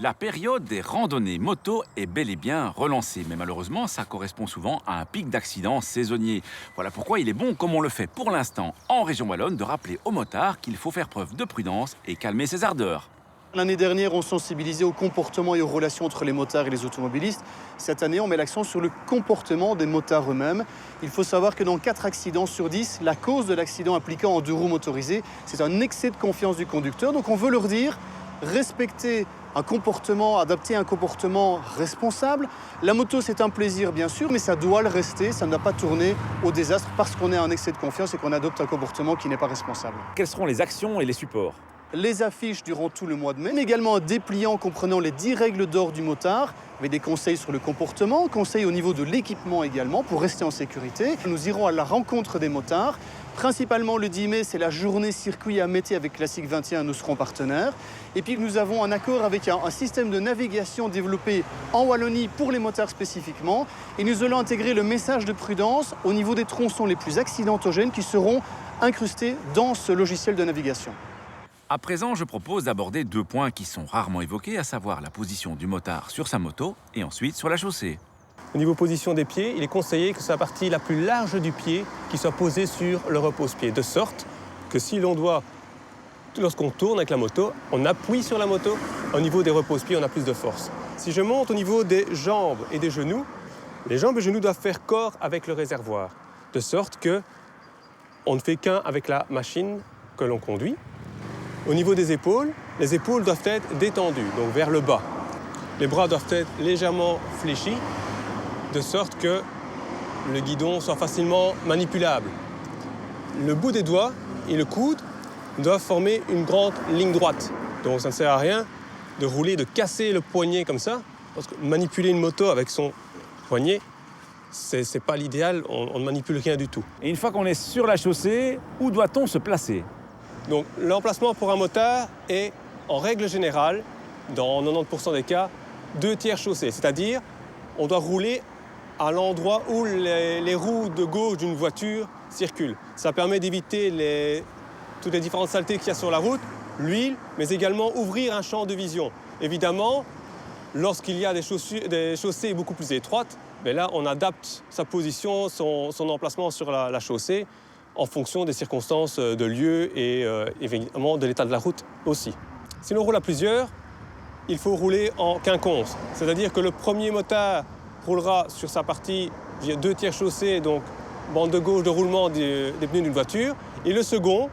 La période des randonnées moto est bel et bien relancée, mais malheureusement, ça correspond souvent à un pic d'accidents saisonniers. Voilà pourquoi il est bon, comme on le fait pour l'instant en région wallonne, de rappeler aux motards qu'il faut faire preuve de prudence et calmer ses ardeurs. L'année dernière, on sensibilisait au comportement et aux relations entre les motards et les automobilistes. Cette année, on met l'accent sur le comportement des motards eux-mêmes. Il faut savoir que dans 4 accidents sur 10, la cause de l'accident impliquant en 2 roues motorisées, c'est un excès de confiance du conducteur. Donc on veut leur dire, respectez un comportement, adapter un comportement responsable. La moto, c'est un plaisir, bien sûr, mais ça doit le rester. Ça ne doit pas tourner au désastre parce qu'on est en excès de confiance et qu'on adopte un comportement qui n'est pas responsable. Quelles seront les actions et les supports ? Les affiches durant tout le mois de mai, mais également un dépliant comprenant les 10 règles d'or du motard, avec des conseils sur le comportement, conseils au niveau de l'équipement également pour rester en sécurité. Nous irons à la rencontre des motards. Principalement le 10 mai, c'est la journée circuit à Mété avec Classique 21, nous serons partenaires. Et puis nous avons un accord avec un système de navigation développé en Wallonie pour les motards spécifiquement. Et nous allons intégrer le message de prudence au niveau des tronçons les plus accidentogènes qui seront incrustés dans ce logiciel de navigation. À présent, je propose d'aborder 2 points qui sont rarement évoqués, à savoir la position du motard sur sa moto et ensuite sur la chaussée. Au niveau position des pieds, il est conseillé que c'est la partie la plus large du pied qui soit posée sur le repose-pied, de sorte que si l'on doit, lorsqu'on tourne avec la moto, on appuie sur la moto, au niveau des repose-pieds, on a plus de force. Si je monte au niveau des jambes et des genoux, les jambes et genoux doivent faire corps avec le réservoir, de sorte que on ne fait qu'un avec la machine que l'on conduit. Au niveau des épaules, les épaules doivent être détendues, donc vers le bas. Les bras doivent être légèrement fléchis, de sorte que le guidon soit facilement manipulable. Le bout des doigts et le coude doivent former une grande ligne droite. Donc ça ne sert à rien de rouler, de casser le poignet comme ça, parce que manipuler une moto avec son poignet, c'est pas l'idéal, on ne manipule rien du tout. Et une fois qu'on est sur la chaussée, où doit-on se placer ? Donc l'emplacement pour un motard est, en règle générale, dans 90% des cas, 2 tiers chaussée. C'est-à-dire, on doit rouler à l'endroit où les roues de gauche d'une voiture circulent. Ça permet d'éviter toutes les différentes saletés qu'il y a sur la route, l'huile, mais également ouvrir un champ de vision. Évidemment, lorsqu'il y a des chaussées beaucoup plus étroites, là, on adapte sa position, son emplacement sur la chaussée, en fonction des circonstances de lieu et évidemment de l'état de la route aussi. Si l'on roule à plusieurs, il faut rouler en quinconce. C'est-à-dire que le premier motard roulera sur sa partie 2 tiers chaussée, donc bande de gauche de roulement des pneus d'une voiture, et le second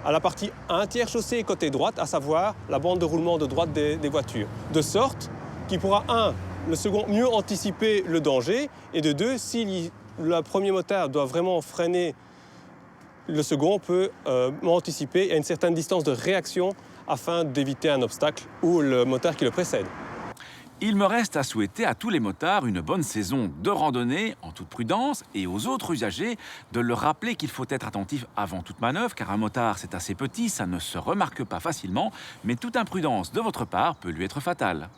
à la partie 1 tiers chaussée côté droite, à savoir la bande de roulement de droite des voitures. De sorte qu'il pourra, le second mieux anticiper le danger, et de 2, si le premier motard doit vraiment freiner, le second peut anticiper à une certaine distance de réaction afin d'éviter un obstacle ou le motard qui le précède. Il me reste à souhaiter à tous les motards une bonne saison de randonnée en toute prudence et aux autres usagers de leur rappeler qu'il faut être attentif avant toute manœuvre car un motard c'est assez petit, ça ne se remarque pas facilement, mais toute imprudence de votre part peut lui être fatale.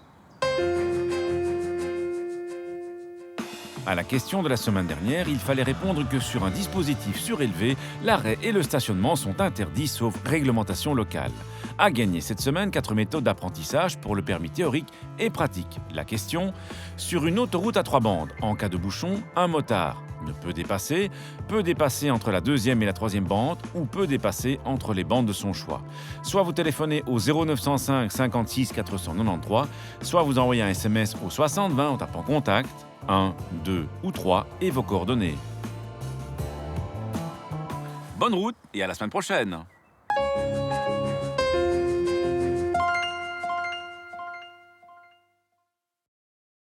À la question de la semaine dernière, il fallait répondre que sur un dispositif surélevé, l'arrêt et le stationnement sont interdits sauf réglementation locale. À gagner cette semaine 4 méthodes d'apprentissage pour le permis théorique et pratique. La question, sur une autoroute à 3 bandes, en cas de bouchon, un motard ne peut dépasser entre la 2e et la 3e bande ou peut dépasser entre les bandes de son choix. Soit vous téléphonez au 0905 56 493, soit vous envoyez un SMS au 60 20 en tapant contact, 1, 2 ou 3 et vos coordonnées. Bonne route et à la semaine prochaine.